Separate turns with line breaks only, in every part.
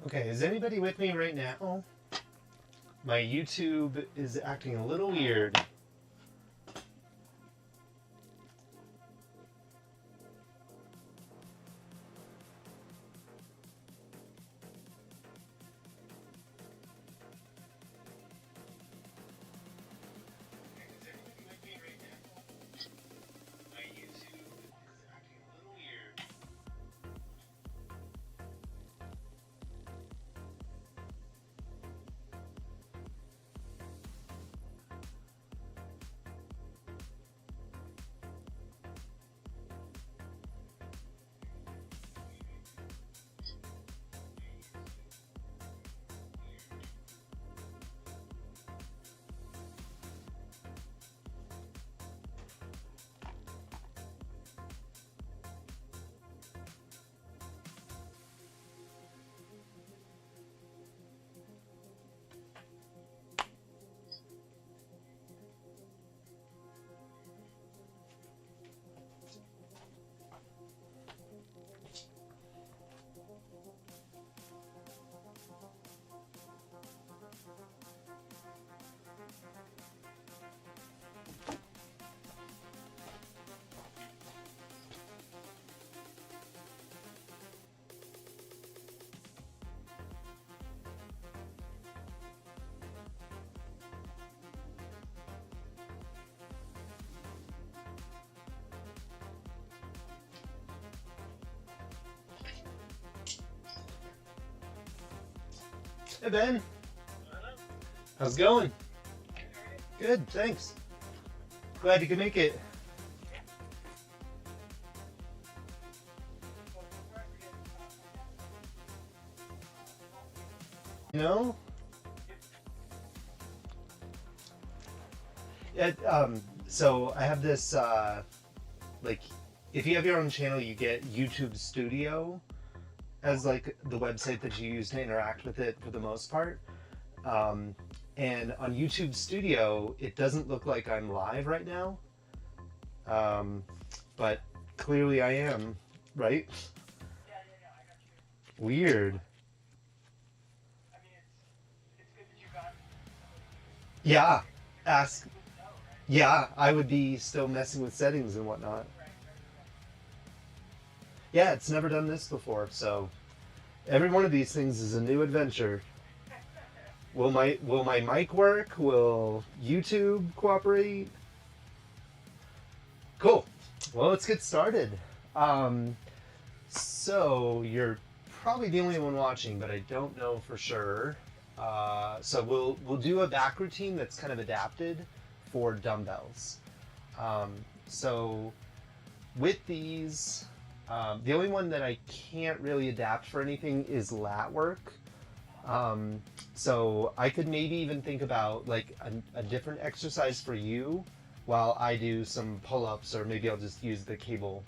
Okay, is anybody with me right now? My YouTube is acting a little weird. Hey Ben, how's it going? Good, thanks. Glad you could make it. You know? So I have this, like, if you have your own channel, you get YouTube Studio as like the website that you use to interact with it for the most part. And on YouTube Studio, it doesn't look like I'm live right now. But clearly I am, right? Weird. Yeah, ask. Yeah, I would be still messing with settings and whatnot. Yeah, it's never done this before, so every one of these things is a new adventure. Will my mic work? Will YouTube cooperate? Cool. Well, let's get started. So you're probably the only one watching, but I don't know for sure. So we'll do a back routine that's kind of adapted for dumbbells. So with these, the only one that I can't really adapt for anything is lat work. So I could maybe even think about like a different exercise for you while I do some pull-ups, or maybe I'll just use the cable.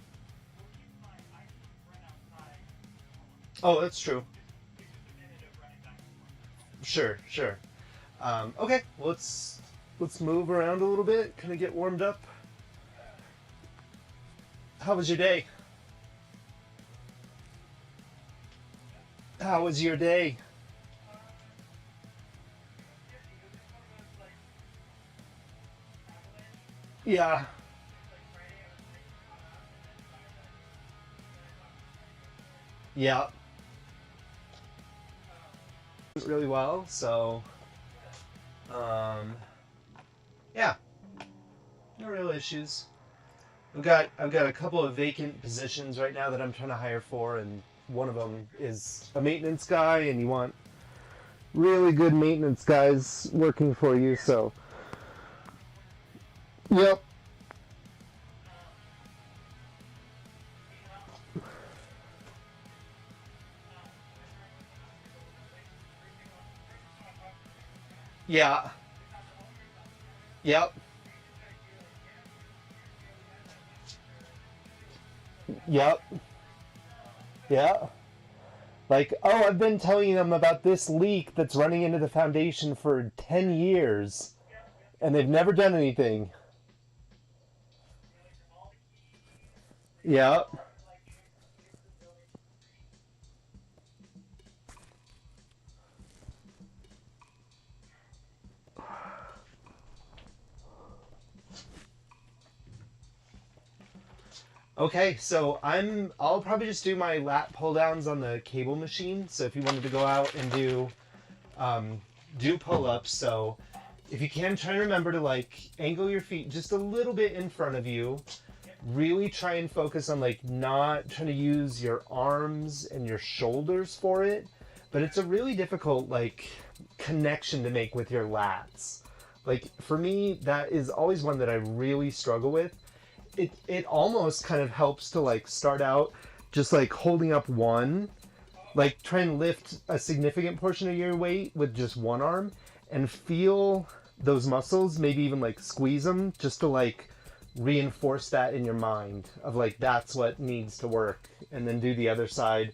Oh, that's true. Sure, sure. Okay, well, let's move around a little bit, kind of get warmed up. How was your day? How was your day? Yeah, yeah, really well. So, um, yeah, no real issues. I've got a couple of vacant positions right now that I'm trying to hire for, and one of them is a maintenance guy, and you want really good maintenance guys working for you. So, yep, yeah, yep, yep, yeah. Like, oh, I've been telling them about this leak that's running into the foundation for 10 years, and they've never done anything. Yep. Okay, so I'll probably just do my lat pull downs on the cable machine. So if you wanted to go out and do pull ups, so if you can, try to remember to like angle your feet just a little bit in front of you. Really try and focus on like not trying to use your arms and your shoulders for it, but it's a really difficult like connection to make with your lats. Like for me, that is always one that I really struggle with. It almost kind of helps to like start out just like holding up one, like try and lift a significant portion of your weight with just one arm and feel those muscles, maybe even like squeeze them just to like reinforce that in your mind of like that's what needs to work, and then do the other side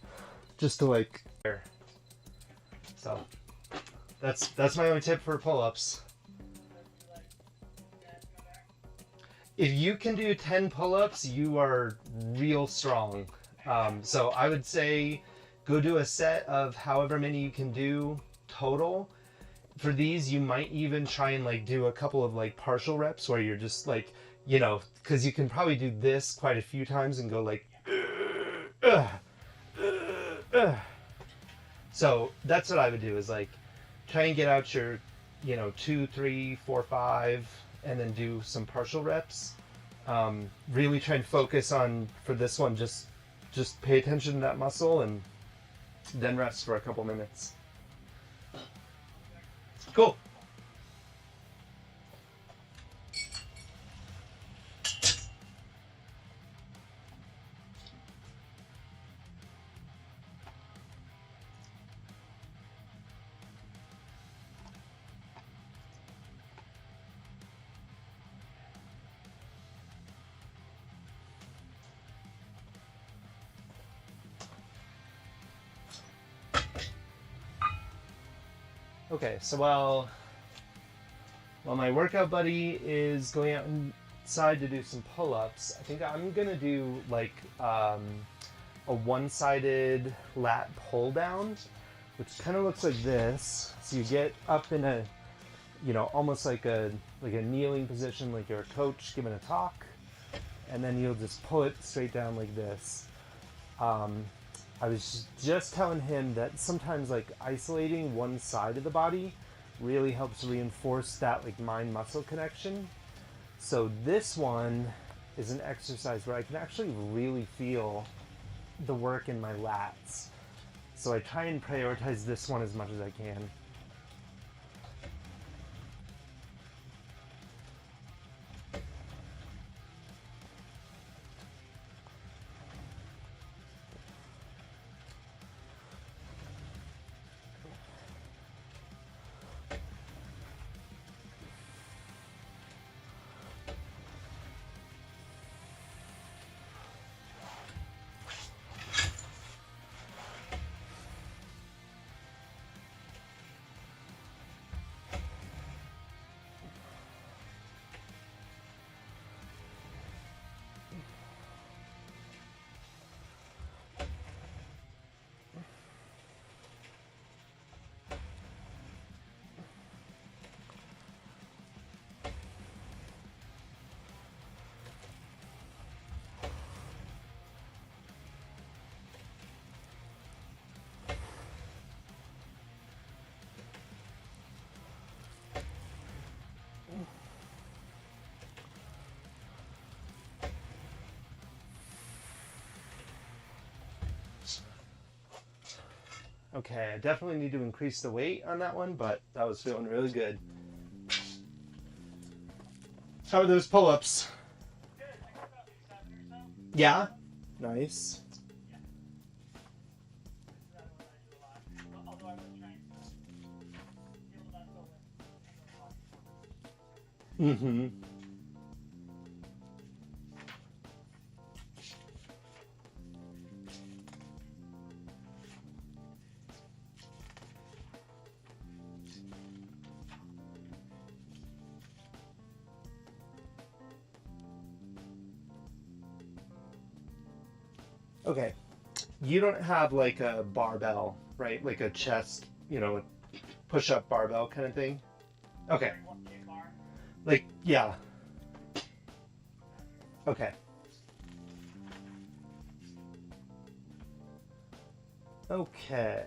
just to like. So that's my only tip for pull-ups. If you can do 10 pull-ups, you are real strong. So I would say go do a set of however many you can do total. For these, you might even try and like do a couple of like partial reps where you're just like, you know, because you can probably do this quite a few times and go like, so that's what I would do is like try and get out your, you know, 2, 3, 4, 5, and then do some partial reps. Really try and focus on, for this one, just pay attention to that muscle and then rest for a couple minutes. Cool. Okay, so while my workout buddy is going outside to do some pull-ups, I think I'm gonna do like a one-sided lat pull down, which kind of looks like this. So you get up in a, you know, almost like a kneeling position, like you're a coach giving a talk, and then you'll just pull it straight down like this. I was just telling him that sometimes like isolating one side of the body really helps reinforce that like mind-muscle connection. So this one is an exercise where I can actually really feel the work in my lats. So I try and prioritize this one as much as I can. Okay, I definitely need to increase the weight on that one, but that was feeling really good. How are those pull-ups? Yeah? Nice. Mm-hmm. Okay, you don't have like a barbell, right? Like a chest, you know, push-up barbell kind of thing? Okay. Like, yeah. Okay. Okay.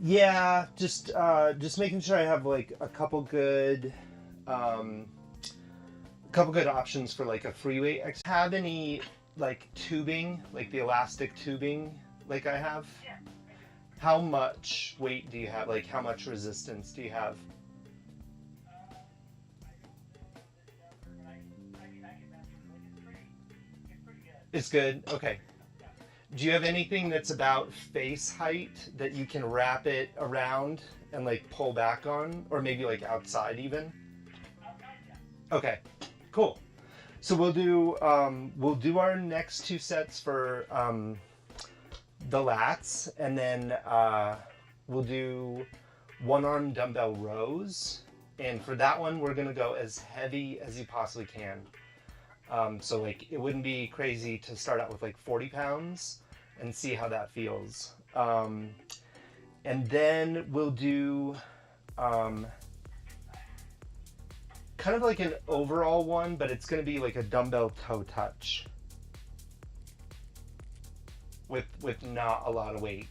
Yeah, just making sure I have like a couple good options for like a free weight. Have any like tubing, like the elastic tubing, like I have? How much weight do you have? Like how much resistance do you have? It's good. Okay. Do you have anything that's about face height that you can wrap it around and like pull back on, or maybe like outside even? Okay, cool. So we'll do our next two sets for the lats, and then we'll do one arm dumbbell rows. And for that one, we're gonna go as heavy as you possibly can. So like it wouldn't be crazy to start out with like 40 pounds and see how that feels. And then we'll do kind of like an overall one, but it's going to be like a dumbbell toe touch with not a lot of weight.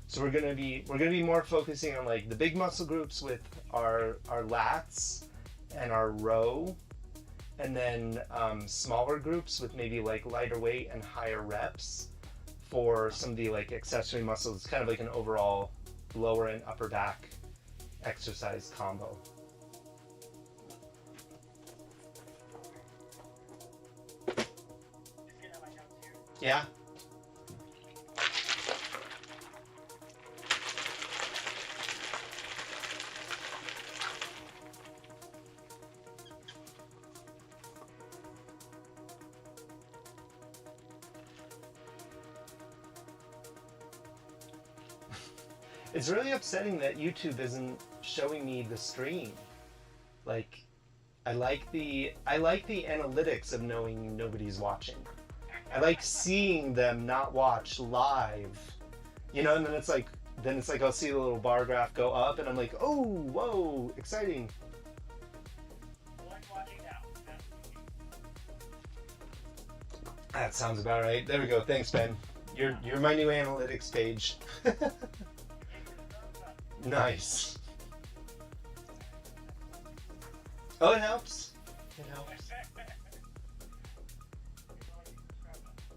So we're gonna be more focusing on like the big muscle groups with our lats and our row, and then smaller groups with maybe like lighter weight and higher reps for some of the like accessory muscles, kind of like an overall lower and upper back exercise combo. Yeah. It's really upsetting that YouTube isn't showing me the stream. Like, I like the analytics of knowing nobody's watching. I like seeing them not watch live, you know. And then it's like I'll see the little bar graph go up, and I'm like, oh, whoa, exciting. That sounds about right. There we go. Thanks, Ben. You're my new analytics page. Nice. Oh, it helps. It helps.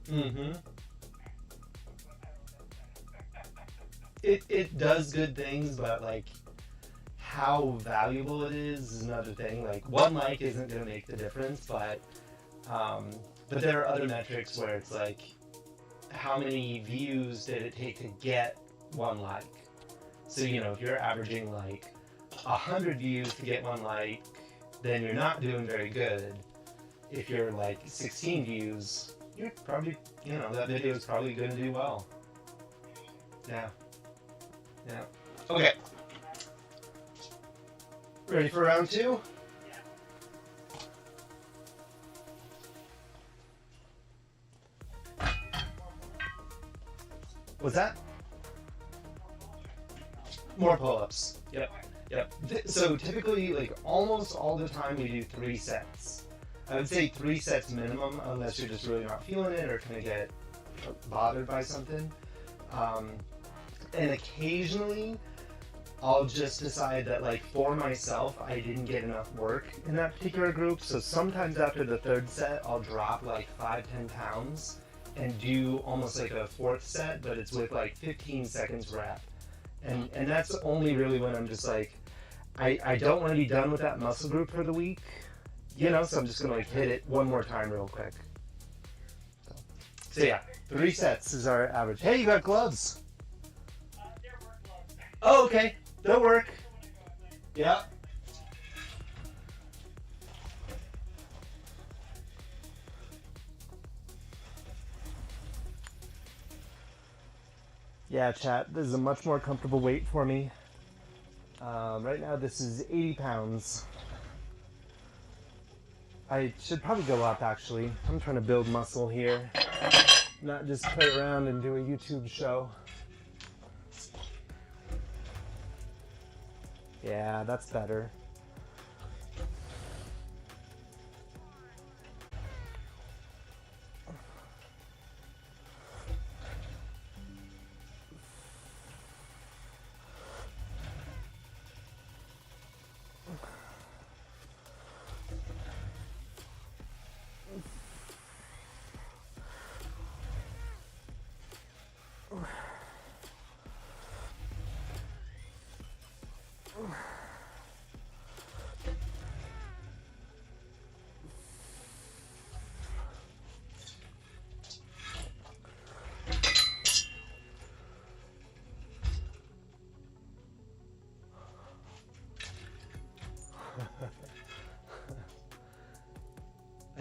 Mm-hmm. It does good things, but like how valuable it is another thing. Like one like isn't gonna make the difference, but there are other metrics where it's like how many views did it take to get one like. So, you know, if you're averaging like 100 views to get one like, then you're not doing very good. If you're like 16 views, you're probably, you know, that video is probably going to do well. Yeah. Yeah. Okay. Ready for round two? What's that? More pull-ups. Yep. Yep. So typically, like almost all the time, we do 3 sets. I would say 3 sets minimum, unless you're just really not feeling it or kind of get bothered by something. And occasionally, I'll just decide that, like, for myself, I didn't get enough work in that particular group. So sometimes after the 3rd set, I'll drop like 5-10 pounds and do almost like a 4th set, but it's with like 15 seconds rep. And that's only really when I'm just like, I don't want to be done with that muscle group for the week, you know, so I'm just going to like hit it one more time real quick. So yeah, 3 sets is our average. Hey, you got gloves? Oh, okay. They'll work. Yeah. Yeah, chat, this is a much more comfortable weight for me. Right now this is 80 pounds. I should probably go up, actually. I'm trying to build muscle here, not just play around and do a YouTube show. Yeah, that's better.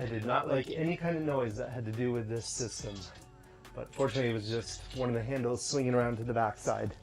I did not like any kind of noise that had to do with this system, but fortunately it was just one of the handles swinging around to the backside.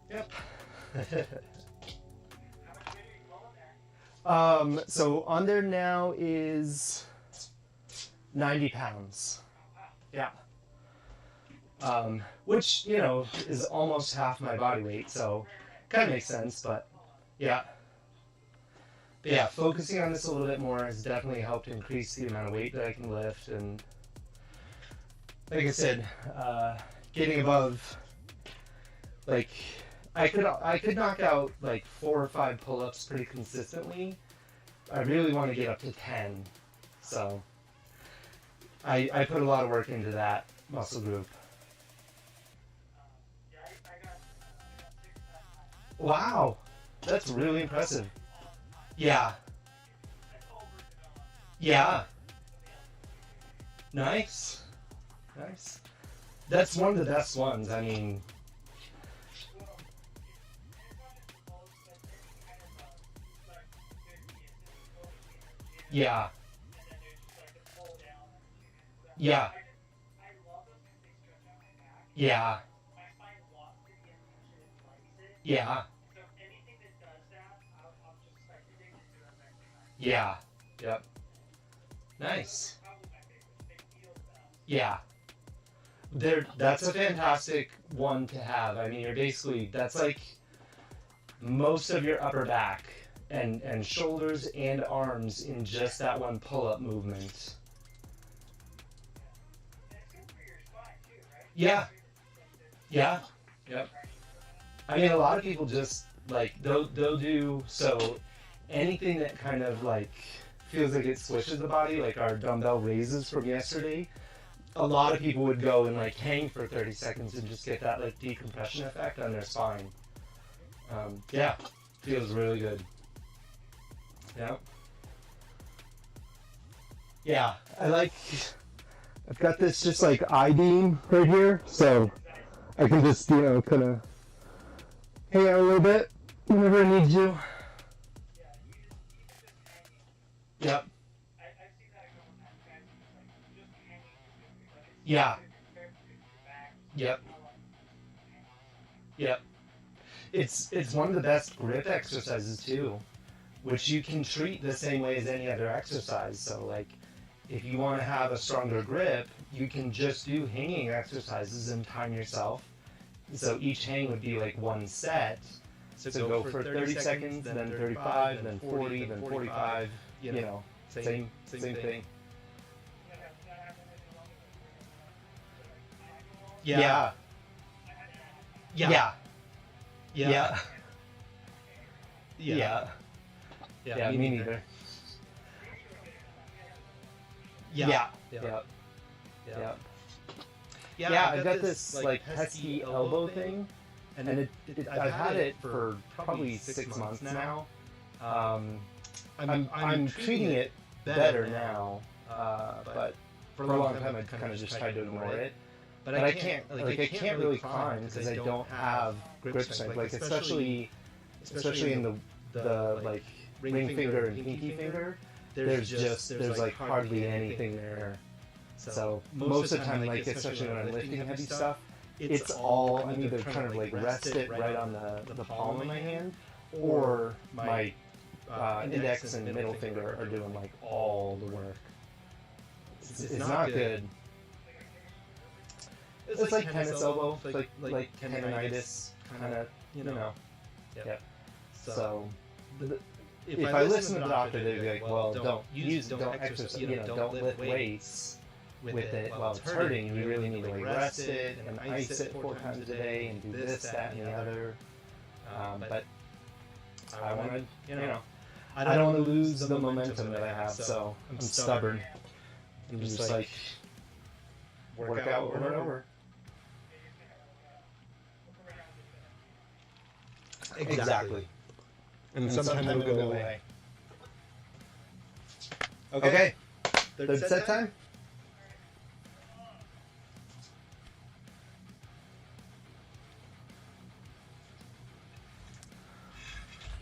Yep. So on there now is 90 pounds. Yeah. Which, you know, is almost half my body weight, so kind of makes sense, but yeah. But yeah, focusing on this a little bit more has definitely helped increase the amount of weight that I can lift, and like I said, getting above, like, I could knock out like 4 or 5 pull-ups pretty consistently. I really want to get up to 10, so I put a lot of work into that muscle group. Wow, that's really impressive. Yeah. Yeah. Nice. Nice. That's one of the best ones. I mean, yeah. Yeah. Yeah. Yeah. Yeah. Yep. Nice. Yeah. That's a fantastic one to have. I mean, you're basically, that's like most of your upper back and shoulders and arms in just that one pull-up movement. Yeah. Yeah. Yep. I mean, a lot of people just, like, they'll do, so anything that kind of, like, feels like it squishes the body, like our dumbbell raises from yesterday, a lot of people would go and, like, hang for 30 seconds and just get that, like, decompression effect on their spine. Yeah, feels really good. Yeah. Yeah, I've got this just, like, I-beam right here, so I can just, you know, kind of hang out a little bit whenever I need to. Yep. Yeah. Yep. Yep. It's one of the best grip exercises too, which you can treat the same way as any other exercise. So, like, if you want to have a stronger grip, you can just do hanging exercises and time yourself. So each hang would be like one set. So go for 30 seconds, then 35, then 40, then 45, you know, same thing. Yeah. Yeah. Yeah. Yeah. Yeah, me neither. Yeah. Yeah, I've got this, like, pesky elbow thing, and I've had it for probably 6 months now. I'm treating it better now, but for a long time I kind of just tried to ignore it. But I can't really climb because I don't have grip strength. Like especially in the like ring finger and pinky finger, there's like hardly anything there. So most of the time, like especially when I'm lifting heavy stuff, it's all I'm either kind of like rest it right on the palm of my hand, or my index and middle finger are doing like all the work. It's not good. It's like tennis elbow, like tendonitis, kind of, you know. Yep. So if I listen to the doctor, they'd be like, well, don't exercise, don't lift weights with it while it's hurting. You really need to like rest it and ice it 4 times a day and do this, that, and the other. But I want to, I don't want to lose the momentum that I have, so I'm stubborn. I'm just like, work out over and over. Exactly. And sometimes it'll go away. Okay. Third set time?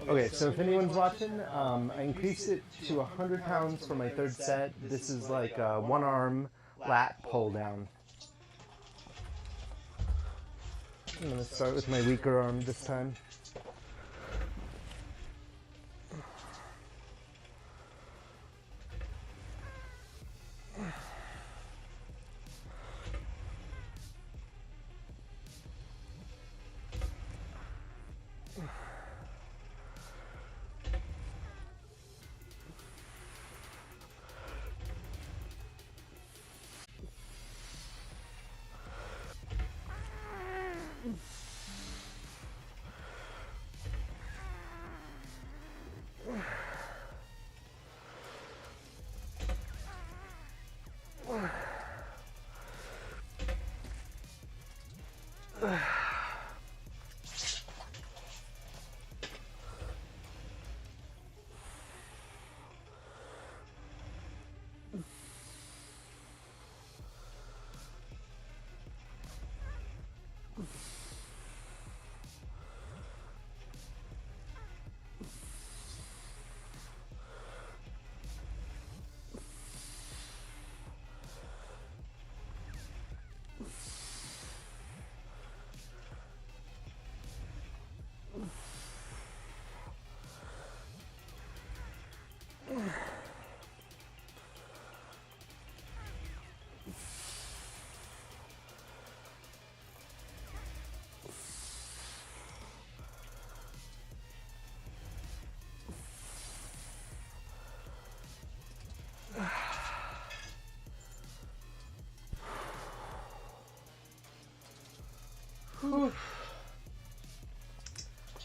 Okay, so if anyone's watching, I increased it to 100 pounds for my third set. This is like a one-arm lat pull down. I'm going to start with my weaker arm this time.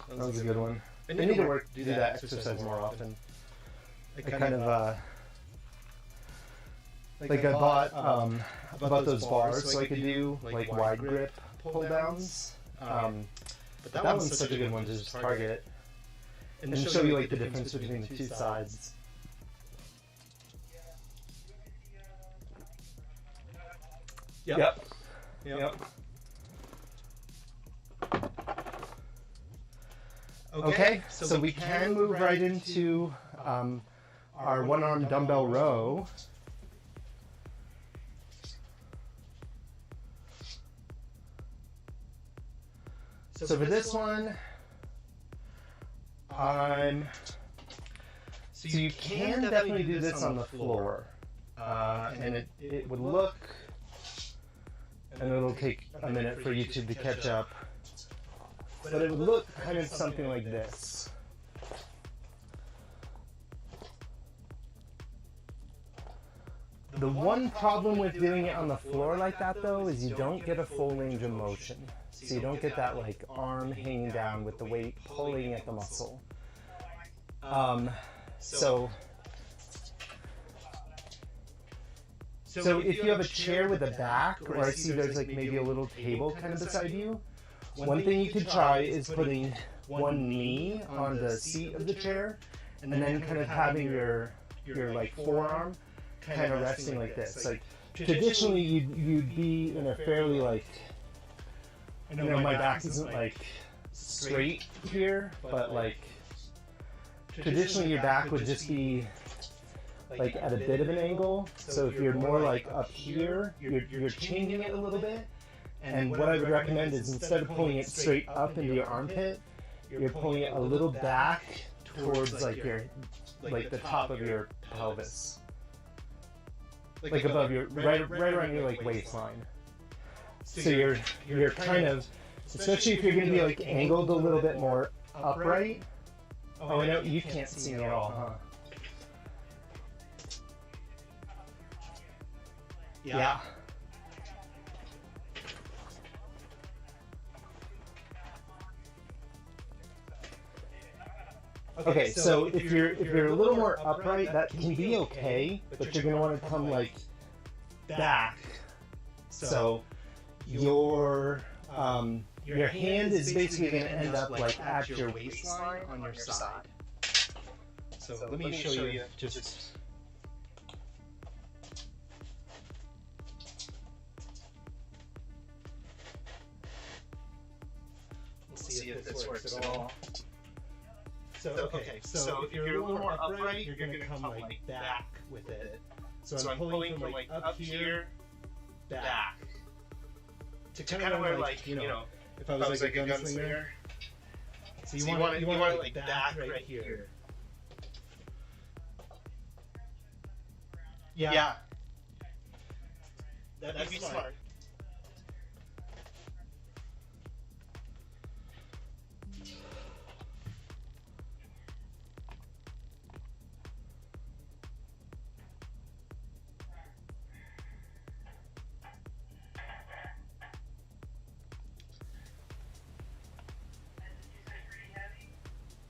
That was a good one. I need to do that exercise more often. I kind of, like I bought those bars so I could do like wide grip pull downs. But that one's such a good one to just target and show you like the difference between the two sides. Yep. Okay, so we can move right into our one-arm dumbbell row. So for this one, so you can definitely do this on the floor, and it would look, and it'll take a minute for YouTube to catch up, but it would look kind of something like this. The one problem with doing it on the floor like that though is you don't get a full range of motion. So you don't get that like arm hanging down with the weight pulling at the muscle. So if you have a chair with a back, or I see there's like maybe a little table kind of beside you, one thing you could try is putting one knee on the seat of the chair and then kind of having your like forearm kind of resting like this. Like traditionally you'd be in a fairly like, I know my back isn't like straight here, but like traditionally your back would just be like at a bit of an angle. So if you're more like up here, you're changing it a little bit. And what I would recommend is instead of pulling it straight up into your armpit, you're pulling it a little back towards like your, like the top of your pelvis. Like above your, right around your like waistline. So you're kind of, especially if you're gonna be like angled a little bit more upright. Oh, I know you can't see me at all, huh? Yeah. Okay, so if you're a little more upright, that can be okay, but you're gonna want to come like back. So your hand is basically gonna end up like at your waistline on your side. So let me show you just. We'll see if this works at all. Okay, so if you're a little more upright, you're going to come like back with it. So I'm pulling from like up here, back. To kind of where like, you know, if I was like a gunslinger. So you want it like back right here. Yeah. That'd be smart.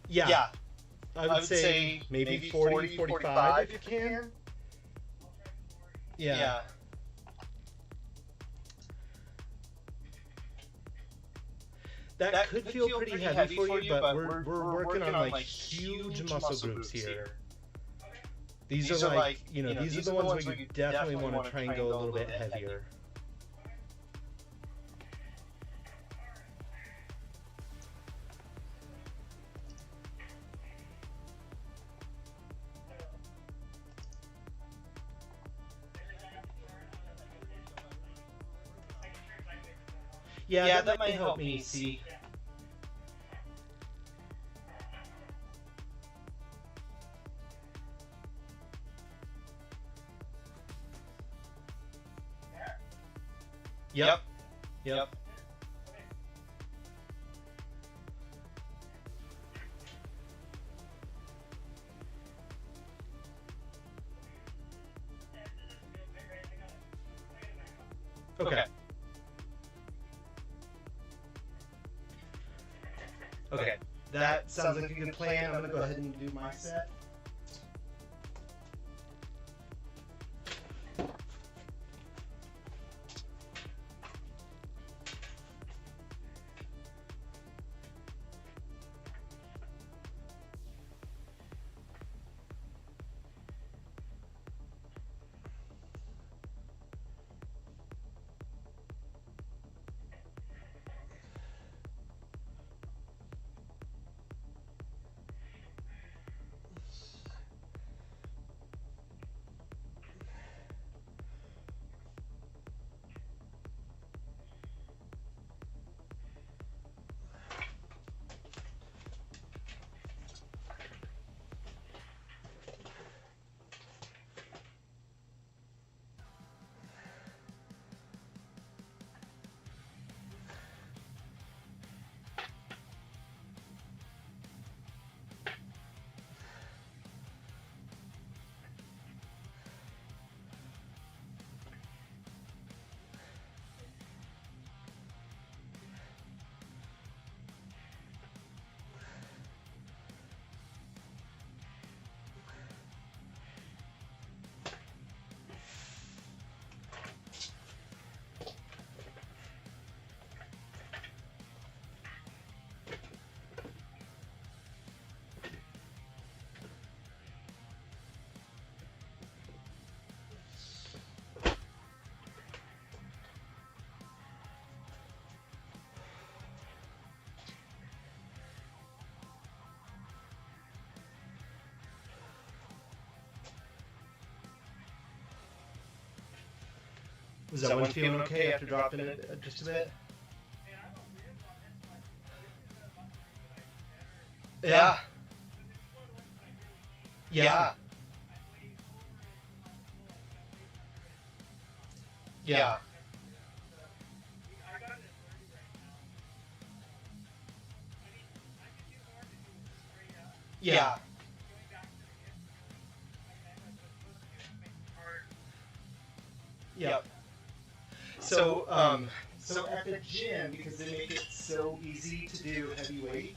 Yeah. I would say maybe 40, 45 if you can. Yeah. That could feel pretty heavy for you, but we're working on like huge muscle groups here. These are like, you know, these are the ones where you definitely want to try and go a little bit heavier. Yeah, that might help me see. Yep. Okay, that sounds like a good plan. I'm gonna go ahead and do my set. Is that one feeling okay after dropping it just a bit? Yeah. Yeah. Yeah. Yeah. Yep. So at the gym, because they make it so easy to do heavy weight,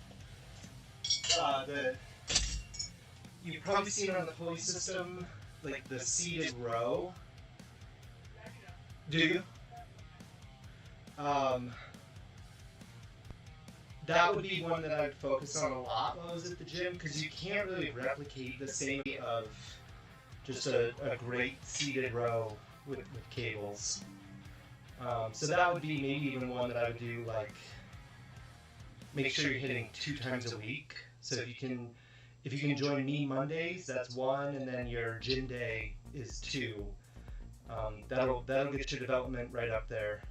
you've probably seen on the pulley system, like the seated row. Do you? Um, that would be one that I'd focus on a lot while I was at the gym, because you can't really replicate the same of just a great seated row with cables. So that would be maybe even one that I would do, like, make sure you're hitting 2 times a week. So if you can join me Mondays, that's 1, and then your gym day is 2. That'll get your development right up there.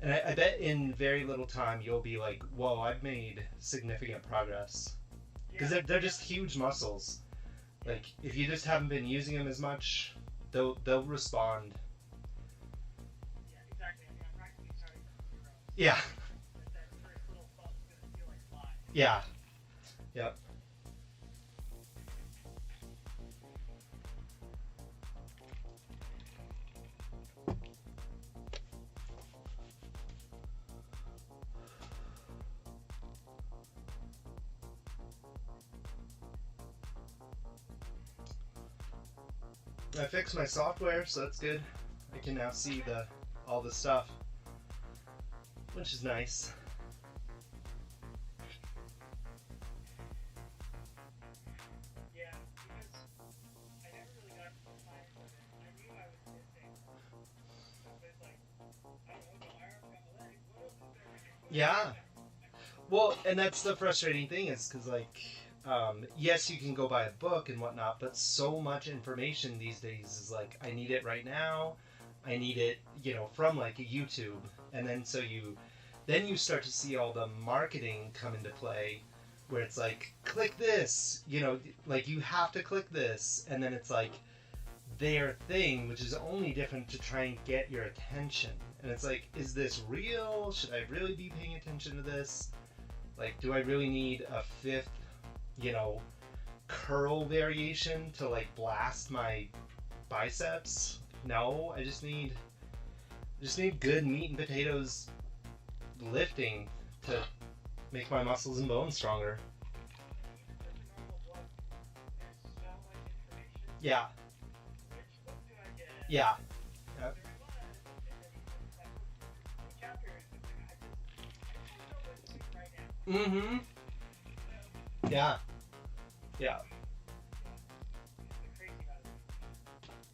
And I bet in very little time you'll be like, whoa, I've made significant progress. Because they're just huge muscles. Like, if you just haven't been using them as much, they'll respond.
Yeah, exactly. I mean, I'm practically starting from 0.
Yeah.
That first little bump is going to feel like 5.
Yeah. Yep. I fixed my software, so that's good. I can now see all the stuff, which is nice.
Yeah, because I never really got to the time when I knew I was missing. But it's like, I don't know, my arm got my leg. What else is there we can do?
Yeah. Well, and that's the frustrating thing is because, like, yes, you can go buy a book and whatnot, but so much information these days is like, I need it right now. I need it, from like a YouTube. And then then you start to see all the marketing come into play where it's like, click this, like you have to click this. And then it's like their thing, which is only different to try and get your attention. And it's like, is this real? Should I really be paying attention to this? Like, do I really need a 5th, curl variation to like blast my biceps? No, I just need good meat and potatoes lifting to make my muscles and bones stronger. Yeah. Yeah. Yep. Mm-hmm. Yeah. Yeah.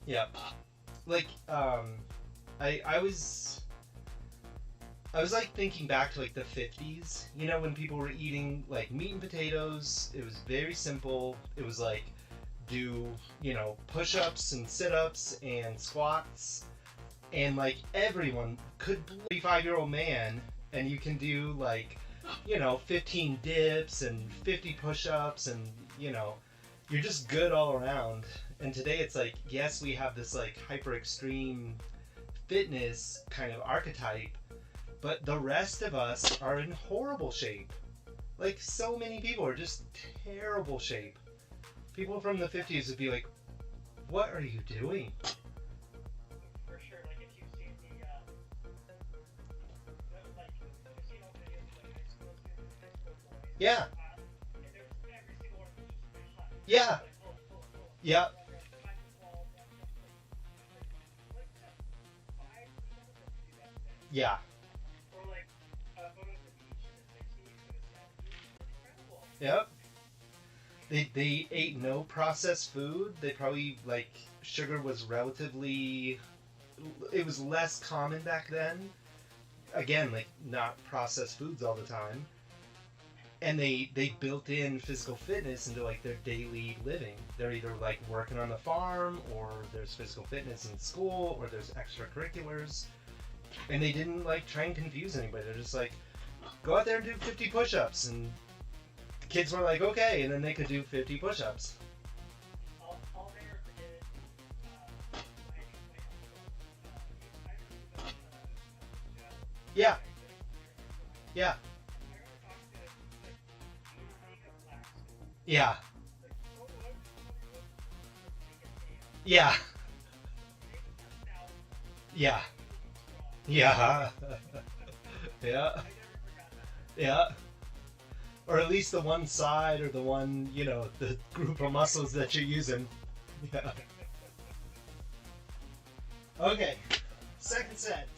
Yeah. Like, I was like thinking back to like the 50s, when people were eating like meat and potatoes. It was very simple. It was like do, push-ups and sit-ups and squats, and like everyone could, 35-year-old man, and you can do like 15 dips and 50 push-ups, and you're just good all around. And today it's like, yes, we have this like hyper extreme fitness kind of archetype, but the rest of us are in horrible shape. Like, so many people are just terrible shape. People from the 50s would be like, what are you doing?
For sure, like if you've seen like you've seen all the videos of like high school students and high school boys.
Yeah.
And there's every single one of them just finished hot.
Yeah.
Like, pull.
Yeah. Yeah.
Or like photos of the beach in the 60s with a sand dune. Incredible.
Yep. They ate no processed food. They probably, like, sugar was relatively, it was less common back then. Again, like, not processed foods all the time. and they built in physical fitness into like their daily living. They're either like working on the farm, or there's physical fitness in school, or there's extracurriculars, and they didn't like try and confuse anybody. They're just like, go out there and do 50 push-ups, and the kids were like, okay, and then they could do 50 push-ups.
I'll never forget it.
Yeah, yeah, yeah, yeah, yeah, yeah, yeah, yeah. Or at least the one side, or the one, you know, the group of muscles that you're using. Yeah. Okay, second set.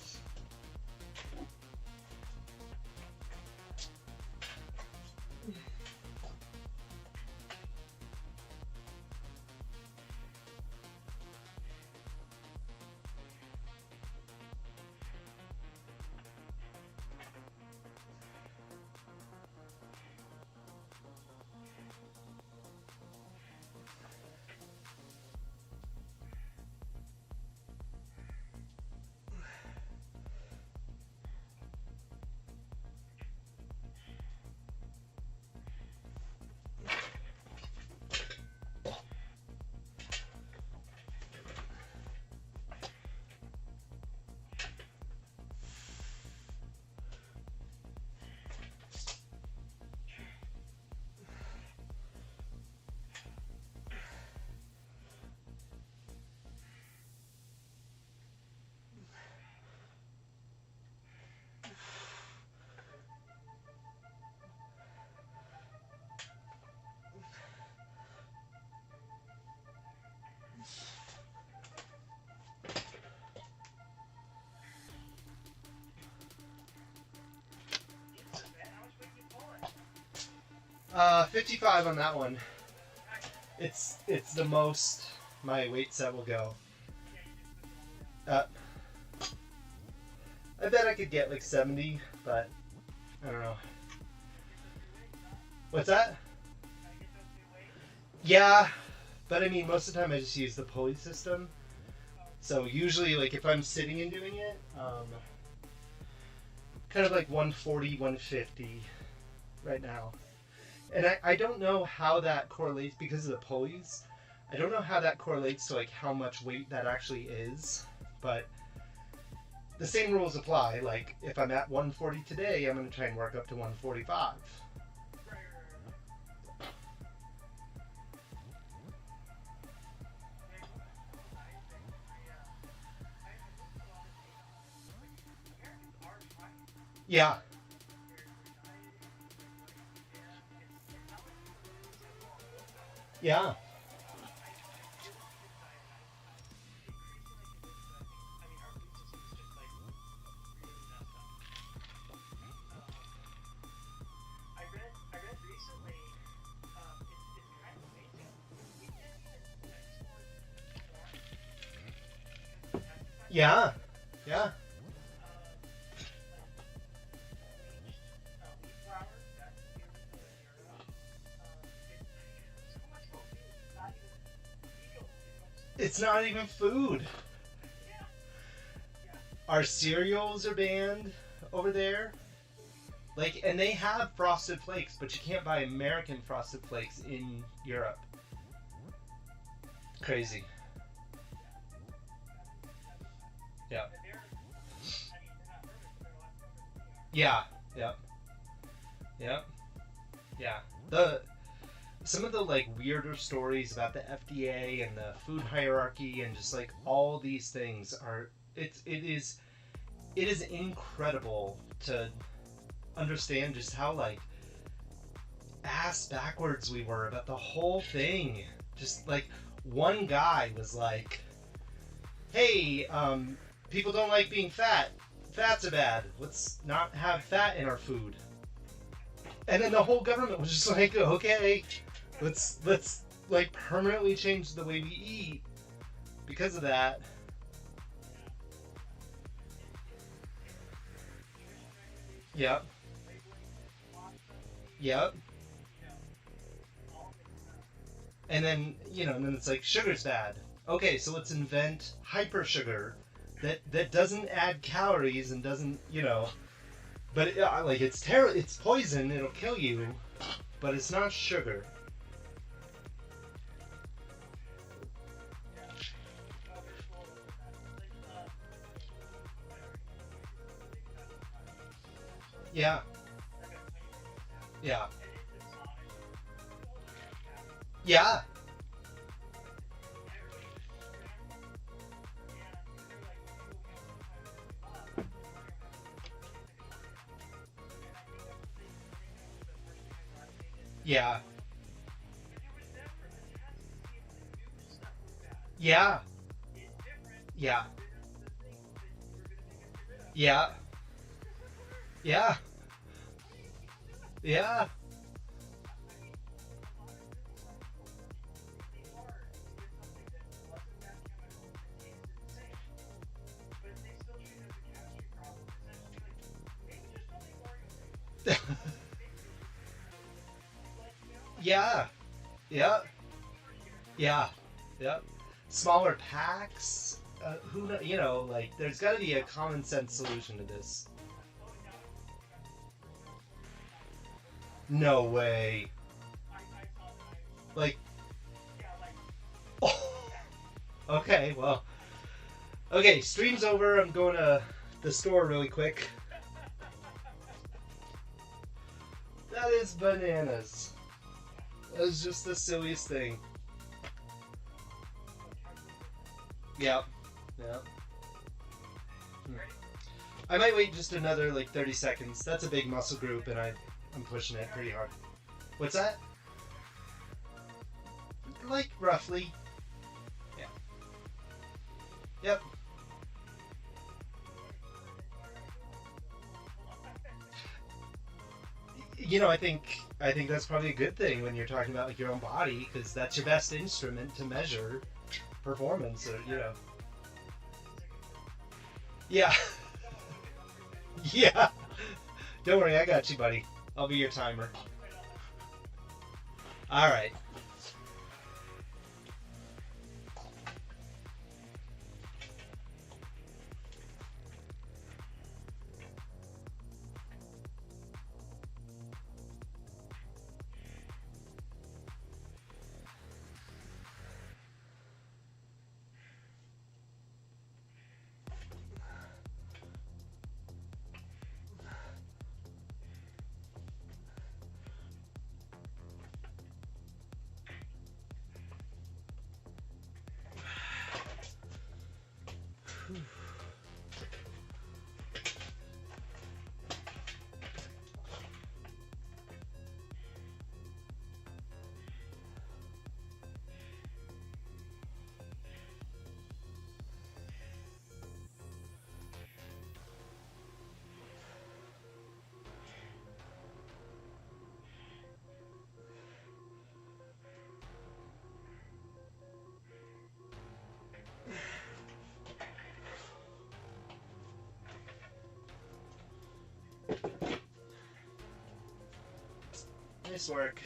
How much weight you pulling?
55 on that one. It's the most my weight set will go. Uh, I bet I could get like 70, but I don't know. What's that? Yeah, but I mean, most of the time I just use the pulley system. So usually, like if I'm sitting and doing it, kind of like 140, 150 right now. And I don't know how that correlates because of the pulleys. I don't know how that correlates to like how much weight that actually is, but the same rules apply. Like if I'm at 140 today, I'm going to try and work up to 145. Yeah. Yeah.
I read recently, it's kind of amazing. We can't even export corn.
Yeah. Yeah.
Wheat flour, that's beautiful in Europe. It's so much more food, not even legal.
It's not even food.
Yeah, yeah.
Our cereals are banned over there. Like, and they have Frosted Flakes, but you can't buy American Frosted Flakes in Europe. Crazy. Yeah.
But they're, I mean, they're not perfect, but they're a lot stronger than we are.
Yeah. Yep. Yep. Yeah. Some of the like weirder stories about the FDA and the food hierarchy and just like all these things are it is incredible to understand just how like ass backwards we were about the whole thing. Just like one guy was like, hey, people don't like being fat. Fats are bad. Let's not have fat in our food. And then the whole government was just like, okay, let's like permanently change the way we eat because of that. Yep. Yep.
You know, all things matter.
And then, and then it's like sugar's bad. Okay, so let's invent hyper sugar that doesn't add calories and doesn't, but like it's it's poison, it'll kill you, but it's not sugar.
Yeah. Oh, there's cool with that. Like,
Yeah.
like a honey roast.
Yeah.
And it's astonishing.
Yeah. Yeah. Yeah. Yeah. Yeah. Yeah. Yeah. Yeah. Yeah. Yeah. Yep. Smaller packs. Like there's got to be a common sense solution to this. No way. Like. Oh. Okay. Well. Okay. Stream's over. I'm going to the store really quick. That is bananas. That's just the silliest thing. Yep. Yep. I might wait just another like 30 seconds. That's a big muscle group and I'm pushing it pretty hard. What's that? Like roughly. Yeah. Yep. I think that's probably a good thing when you're talking about like your own body, because that's your best instrument to measure performance, or Yeah. Yeah. Don't worry, I got you, buddy. I'll be your timer. All right. Nice work.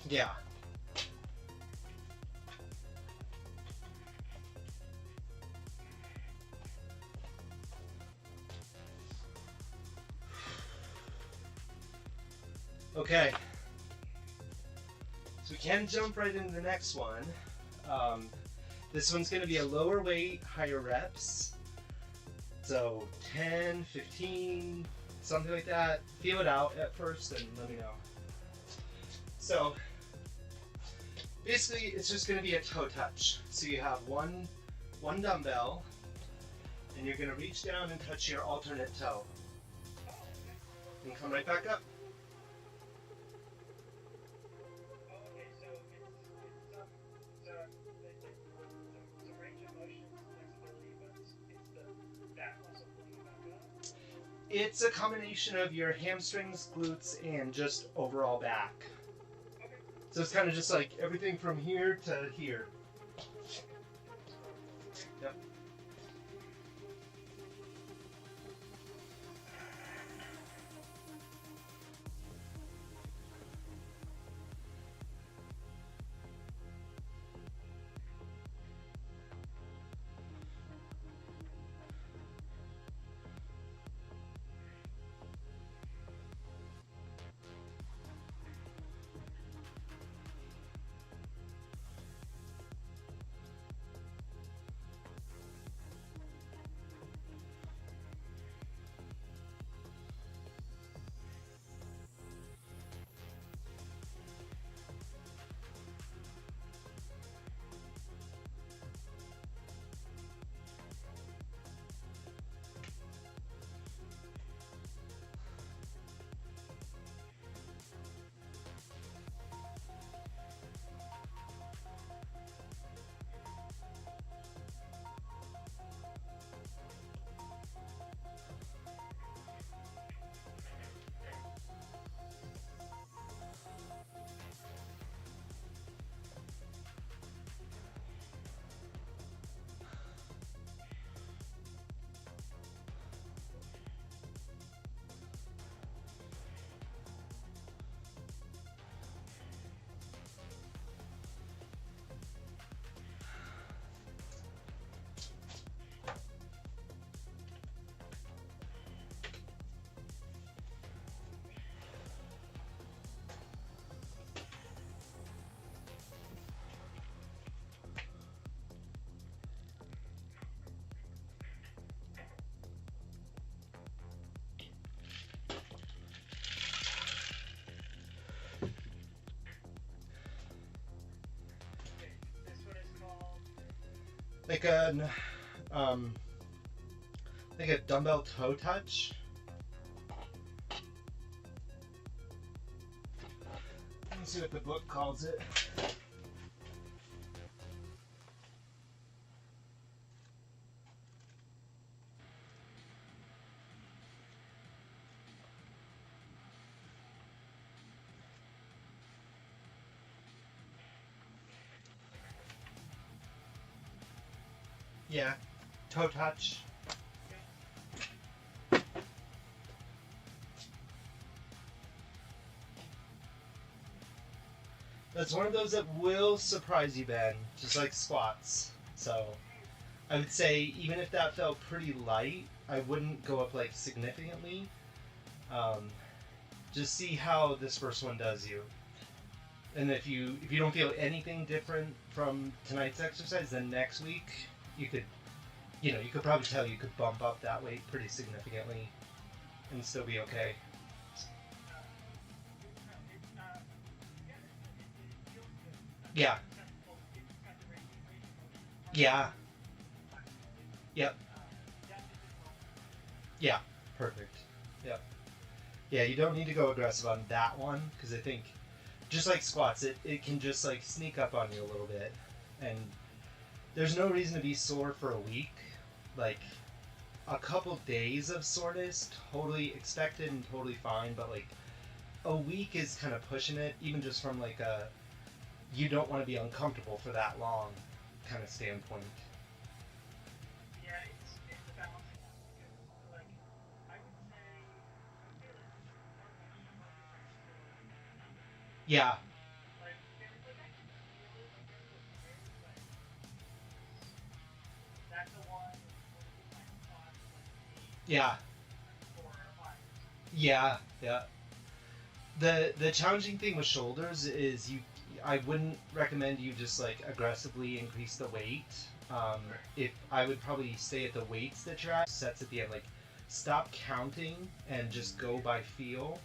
Yeah. Okay. So we can jump right into the next one. This one's going to be a lower weight, higher reps. So 10, 15, something like that. Feel it out at first and let me know. So basically it's just going to be a toe touch. So you have one dumbbell and you're going to reach down and touch your alternate toe. And come right back up. It's a combination of your hamstrings, glutes, and just overall back.
Okay.
So it's kind of just like everything from here to here. Yep.
Okay. This one is called.
Like a, um, like a dumbbell toe touch. Let me see what the book calls it. Yeah, toe touch. That's one of those that will surprise you, Ben, just like squats. So I would say even if that felt pretty light, I wouldn't go up like significantly. Just see how this first one does you. And if you don't feel anything different from tonight's exercise, then next week you could probably tell you could bump up that weight pretty significantly and still be okay. Yeah. Yeah. Yep. Yeah. Perfect. Yep. Yeah, you don't need to go aggressive on that one because I think just like squats, it can just like sneak up on you a little bit. And there's no reason to be sore for a week. Like a couple days of soreness, totally expected and totally fine, but like a week is kind of pushing it, even just from like a you don't want to be uncomfortable for that long kind of standpoint.
Yeah, it's a balancing act because, like, I would say I'm feeling more comfortable
Yeah,
like I can feel it, like there's a very like that's the one where we do my squats like
yeah,
4 or 5.
yeah, yeah. The challenging thing with shoulders is I wouldn't recommend you just like aggressively increase the weight. If I would probably stay at the weights that you're at, sets at the end, like stop counting and just go by feel.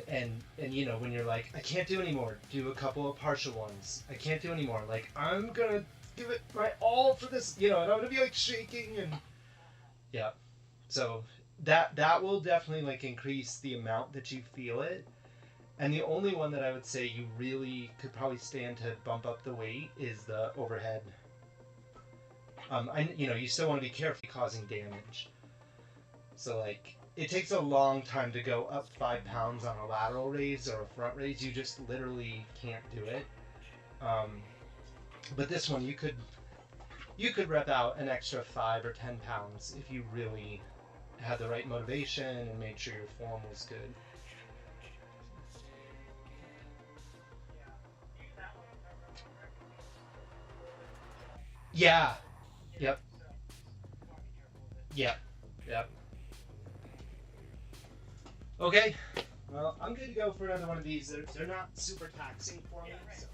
And you know when you're like I can't do anymore, do a couple of partial ones. I can't do anymore. Like I'm gonna give it my all for this, and I'm gonna be like shaking and yeah. So that will definitely like increase the amount that you feel it. And the only one that I would say you really could probably stand to bump up the weight is the overhead. You still want to be careful causing damage. So like it takes a long time to go up 5 pounds on a lateral raise or a front raise. You just literally can't do it. But this one you could rep out an extra 5 or 10 pounds if you really had the right motivation and made sure your form was good. Yeah. Yep. Yep. Yep. Okay. Well, I'm good to go for another one of these. They're not super taxing for me. So.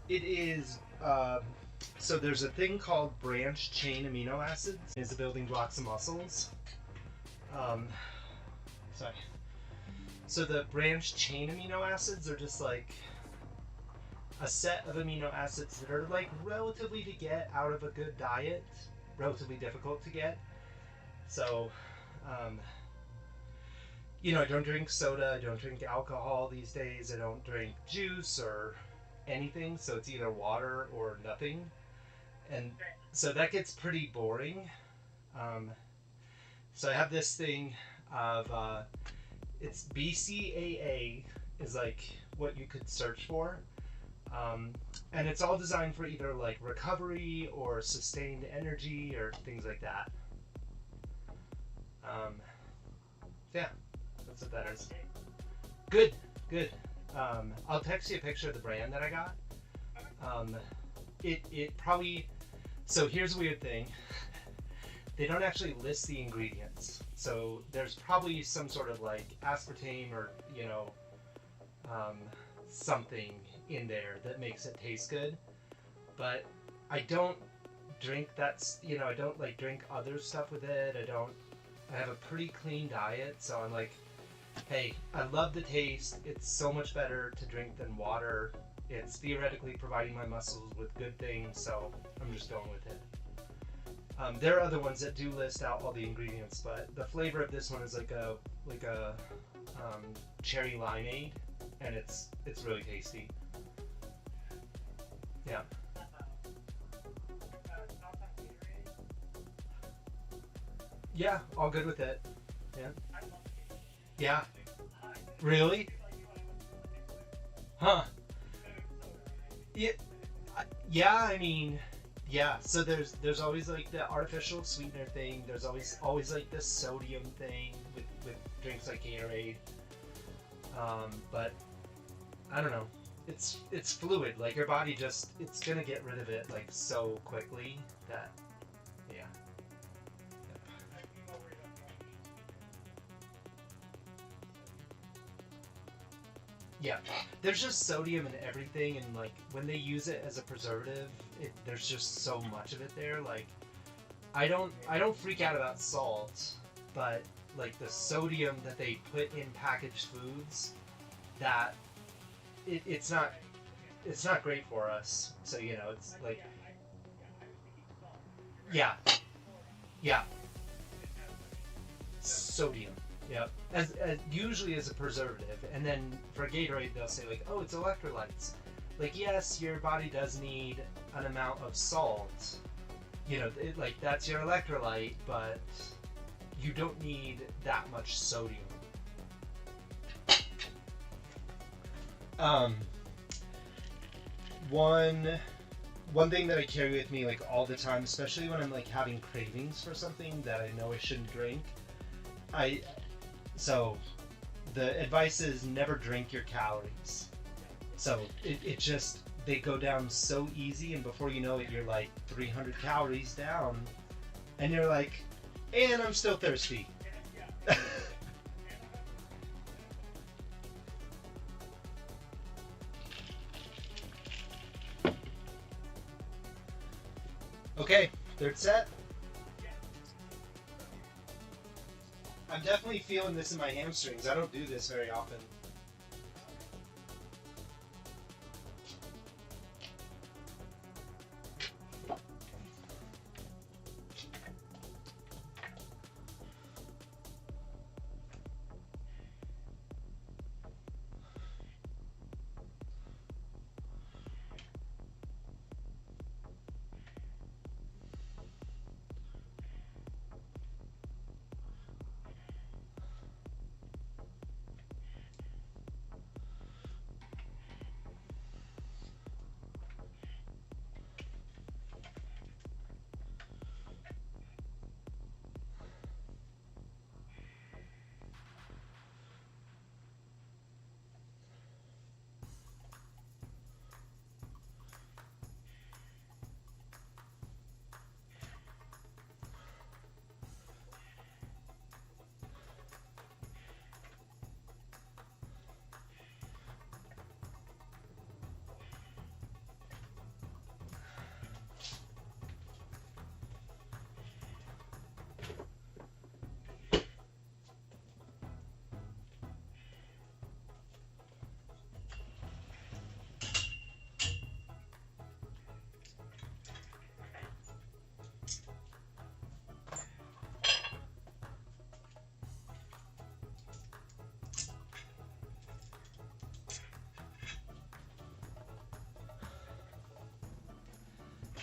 It is, so there's a thing called branched chain amino acids. It's the building blocks of muscles. Sorry. So the branched chain amino acids are just like a set of amino acids that are like relatively to get out of a good diet, relatively difficult to get. So, you know, I don't drink soda, I don't drink alcohol these days, I don't drink juice or anything, so it's either water or nothing. And so that gets pretty boring. So I have this thing of, it's BCAA is like what you could search for. And it's all designed for either like recovery or sustained energy or things like that. Yeah, that's what that is. Good, good. I'll text you a picture of the brand that I got. It probably, so here's a weird thing. They don't actually list the ingredients. So there's probably some sort of like aspartame or, you know, something in there that makes it taste good. But I don't drink that's, you know, I don't like drink other stuff with it. I have a pretty clean diet. So I'm like, hey, I love the taste. It's so much better to drink than water. It's theoretically providing my muscles with good things, so I'm just going with it. There are other ones that do list out all the ingredients, but the flavor of this one is like a cherry limeade, and it's really tasty. Yeah. Yeah, all good with it. Yeah. Yeah. Really? Huh. Yeah. Yeah, I mean, yeah. So there's always like the artificial sweetener thing. There's always like the sodium thing with drinks like Gatorade. But I don't know. It's fluid. Like your body it's gonna get rid of it like so quickly that yeah. Yeah, there's just sodium in everything, and like when they use it as a preservative, there's just so much of it there. Like I don't freak out about salt, but like the sodium that they put in packaged foods, that it's not great for us. So you know, it's like yeah, yeah, sodium. Yep. As usually as a preservative, and then for Gatorade they'll say like, oh, it's electrolytes. Like yes, your body does need an amount of salt. You know, like that's your electrolyte, but you don't need that much sodium. Um, one one thing that I carry with me like all the time, especially when I'm like having cravings for something that I know I shouldn't drink. I so the advice is never drink your calories. So it just they go down so easy, and before you know it, you're like 300 calories down, and you're like, and I'm still thirsty. Okay, third set. I'm definitely feeling this in my hamstrings. I don't do this very often.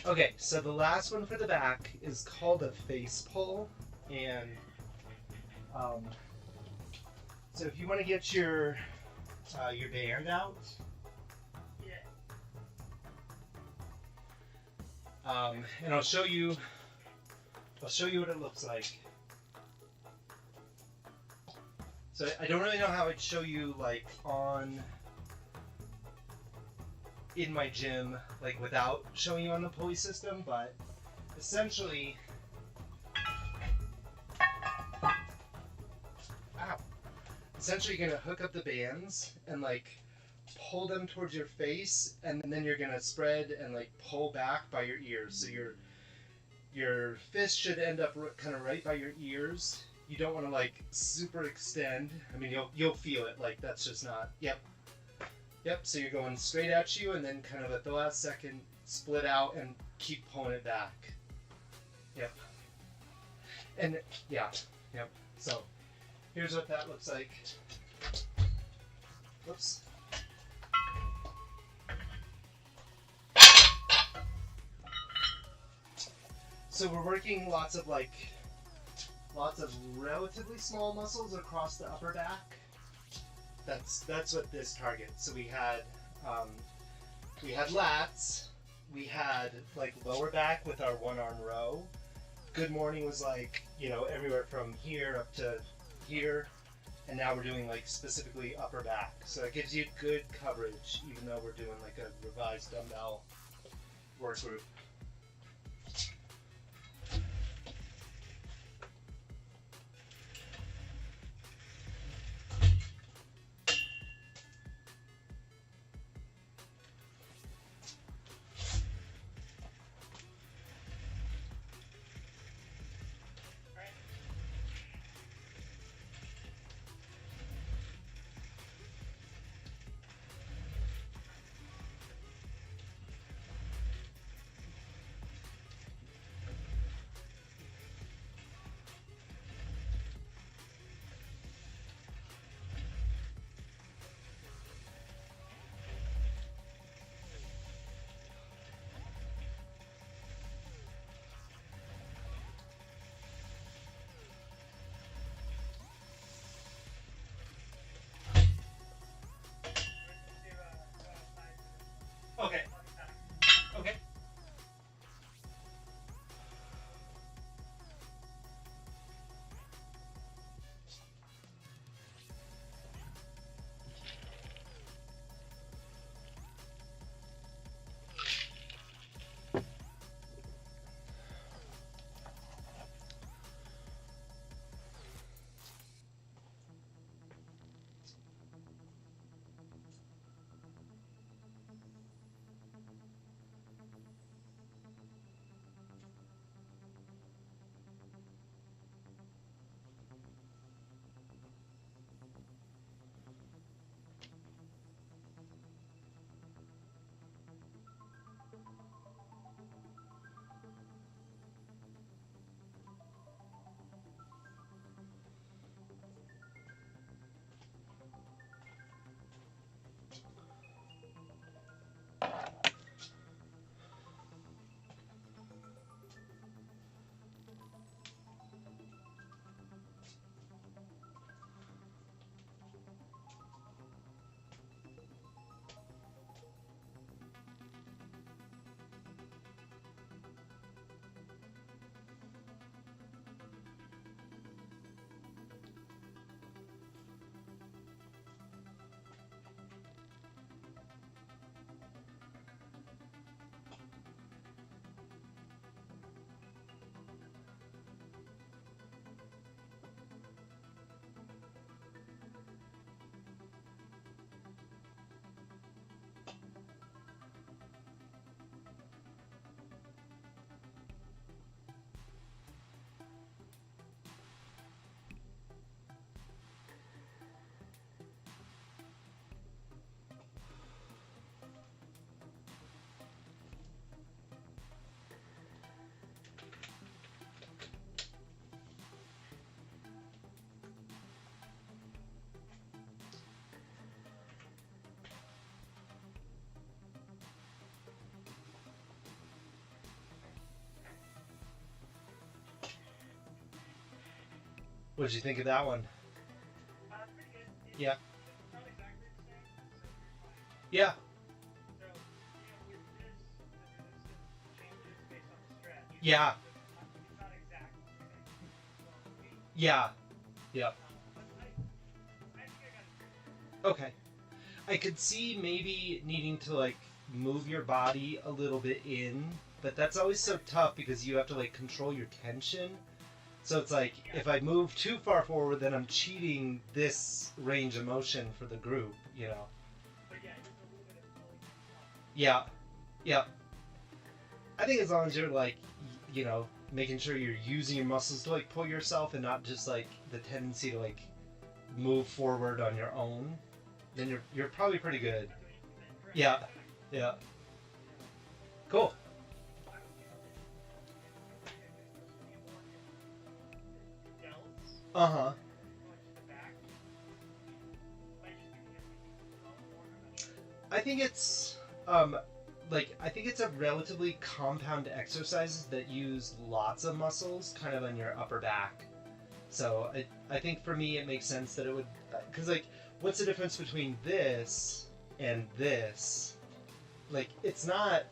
Okay, so the last one for the back is called a face pull, and um, so if you want to get your band out, and I'll show you what it looks like. So I don't really know how I'd show you like in my gym, like without showing you on the pulley system, but essentially, essentially you're gonna hook up the bands and like pull them towards your face, and then you're gonna spread and like pull back by your ears. So your fist should end up kind of right by your ears. You don't want to like super extend. I mean, you'll feel it. Like that's just not. Yep. Yep, so you're going straight at you, and then kind of at the last second, split out and keep pulling it back. Yep. And, yeah, yep. So, here's what that looks like. Whoops. So we're working lots of relatively small muscles across the upper back. That's what this targets. So we had lats, we had like lower back with our one arm row. Good morning was like, you know, everywhere from here up to here, and now we're doing like specifically upper back. So it gives you good coverage, even though we're doing like a revised dumbbell work group. What'd you think of that one?
Pretty good.
Yeah.
It's not exactly the same, so you're fine.
Yeah.
So, with this, the new system changes based on the stretch.
Yeah.
It's not exactly the same. Well,
Yeah. Yeah.
but I think I got it pretty good.
Okay. I could see maybe needing to like move your body a little bit in, but that's always so tough because you have to like control your tension. So it's like if I move too far forward, then I'm cheating this range of motion for the group, you know.
But yeah, just a little bit of pulling things off.
Yeah. Yeah. I think as long as you're like, you know, making sure you're using your muscles to like pull yourself and not just like the tendency to like move forward on your own, then you're probably pretty good. Yeah. Yeah. Cool. Uh-huh. I think it's I think it's a relatively compound exercises that use lots of muscles kind of on your upper back. So I think for me it makes sense that it would, because like what's the difference between this and this? Like it's not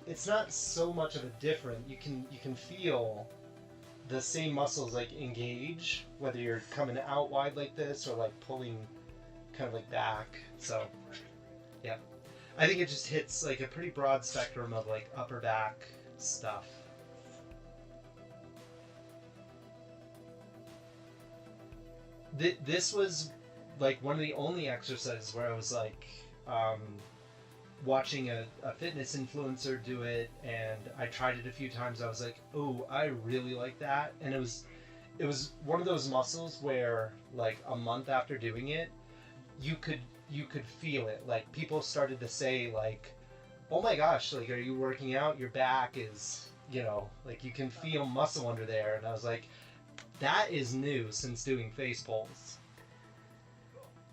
so much of a difference. You can feel the same muscles like engage whether you're coming out wide like this or like pulling kind of like back. So yeah, I think it just hits like a pretty broad spectrum of like upper back stuff. This was like one of the only exercises where I was like watching a fitness influencer do it, and I tried it a few times. I was like, oh, I really like that. And it was one of those muscles where like a month after doing it, you could feel it. Like people started to say like, oh my gosh, like are you working out? Your back is, you know, like you can feel muscle under there. And I was like, that is new since doing face pulls.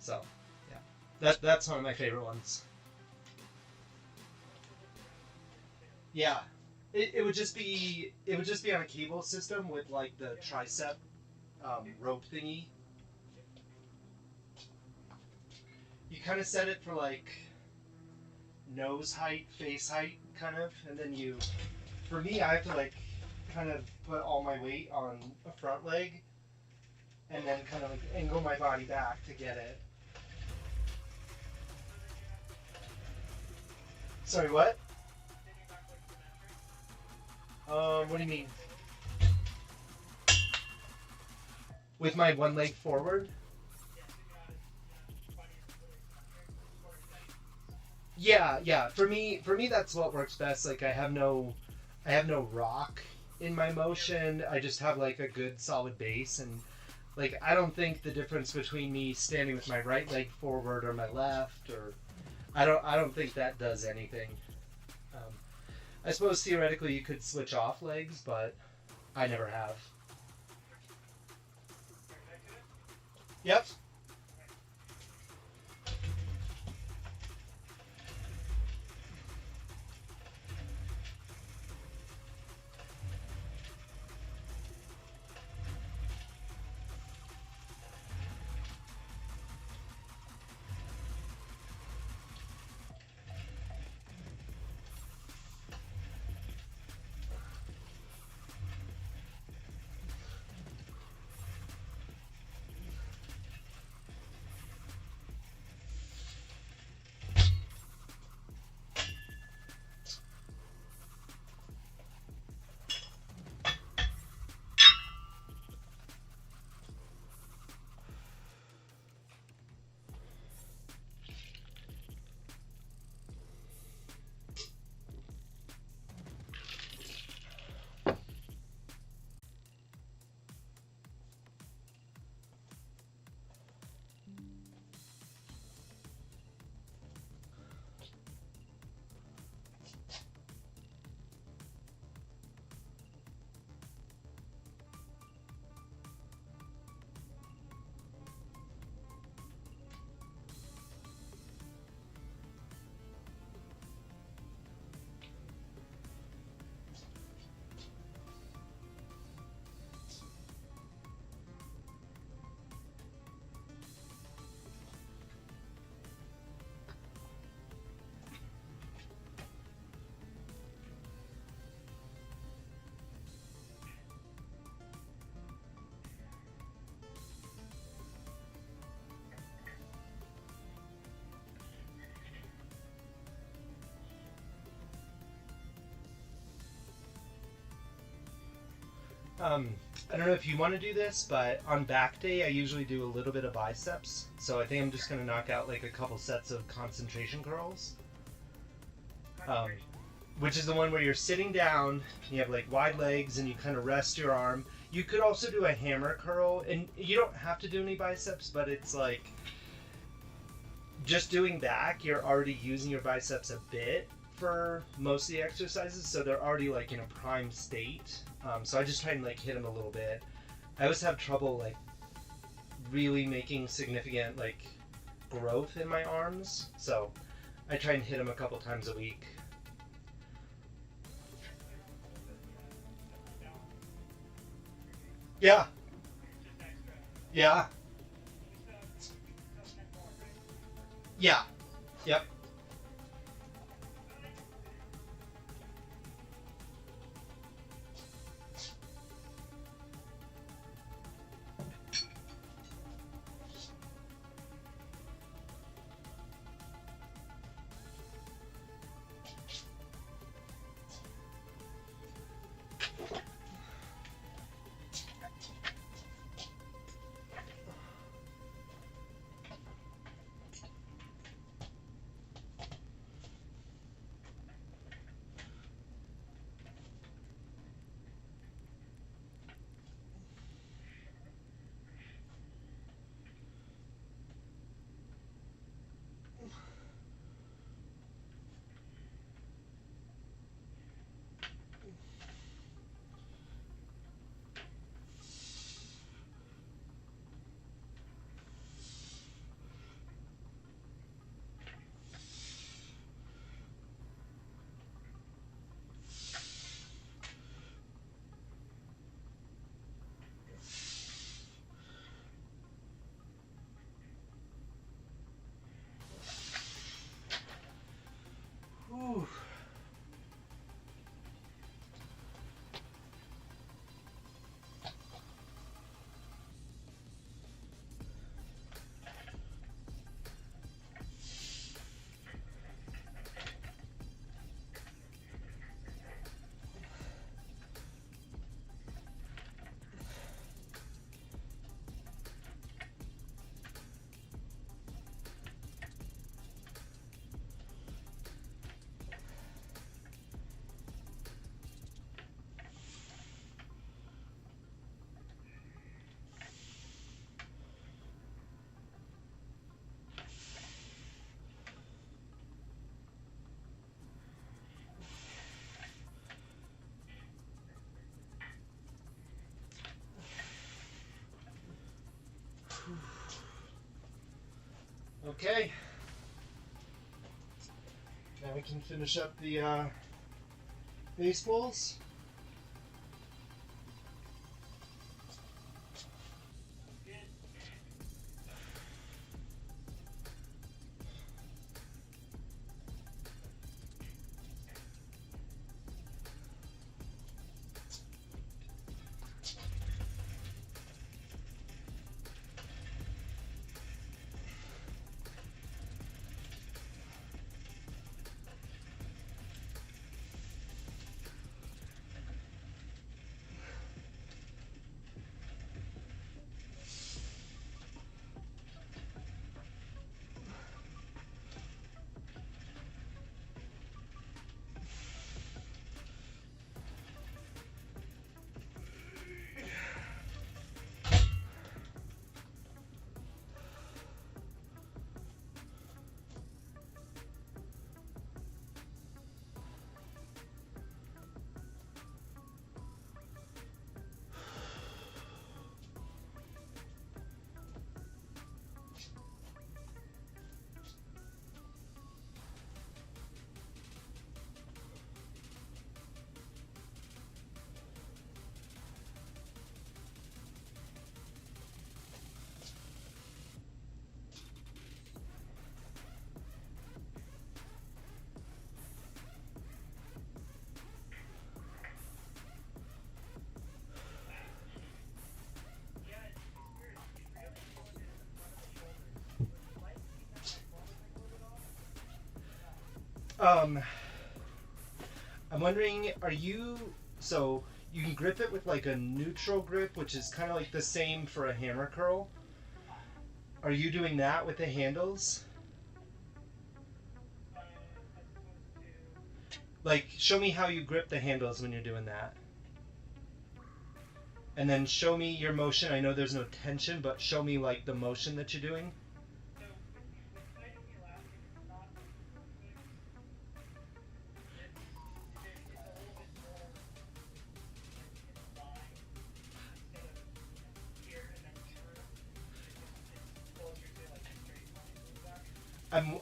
So yeah, that's one of my favorite ones. Yeah, it would just be on a cable system with like the tricep rope thingy. You kind of set it for like nose height, face height, kind of, and then you. For me, I have to like kind of put all my weight on a front leg, and then kind of like angle my body back to get it. Sorry, what? What do you mean? With my one leg forward? Yeah. For me, that's what works best. Like I have no rock in my motion. I just have like a good solid base, and like I don't think the difference between me standing with my right leg forward or my left, or I don't think that does anything. I suppose theoretically you could switch off legs, but I never have. Yep. I don't know if you want to do this, but on back day I usually do a little bit of biceps. So I think I'm just gonna knock out like a couple sets of concentration curls.
Concentration.
Which is the one where you're sitting down, you have like wide legs, and you kind of rest your arm. You could also do a hammer curl, and you don't have to do any biceps, but it's like just doing back, you're already using your biceps a bit for most of the exercises, so they're already like in a prime state. So I just try and like hit them a little bit. I always have trouble like really making significant like growth in my arms, so I try and hit them a couple times a week. Yeah,
Just extra.
yeah,
Just 10 more, right?
yeah, yep. Whew. Okay. Now we can finish up the baseballs.
Good. Yeah, it's weird. You really feel it in the front of the shoulders. Would you like to see that like ball at all?
I'm wondering, are you, so you can grip it with like a neutral grip, which is kind of like the same for a hammer curl. Are you doing that with the handles?
As opposed to
Like, show me how you grip the handles when you're doing that. And then show me your motion. I know there's no tension, but show me like the motion that you're doing.
so with fighting the elastic, it's not quick. It's a little bit more in the line instead of here and then through. It's closer to like a straight line with that.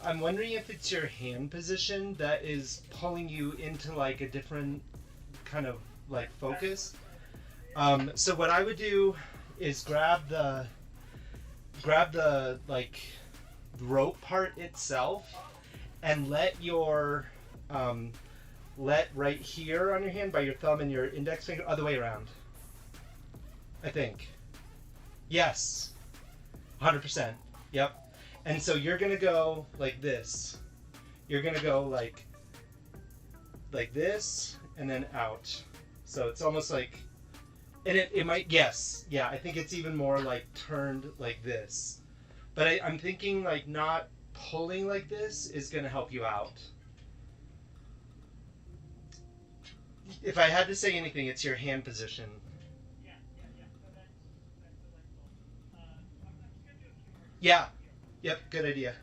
I'm wondering if it's your hand position that is pulling you into like a different kind of like focus. So what I would do is grab the like rope part itself and let your let right here on your hand by your thumb and your index finger other way around. I think. Yes. 100%. Yep. And so you're gonna go like this. You're gonna go like this and then out. So it's almost like, and it might, yes, yeah, I think it's even more like turned like this. But I'm thinking like not pulling like this is gonna help you out. If I had to say anything, it's your hand position.
Yeah. So that's delightful. I'm just gonna do a few more.
Yeah. Yep, good idea.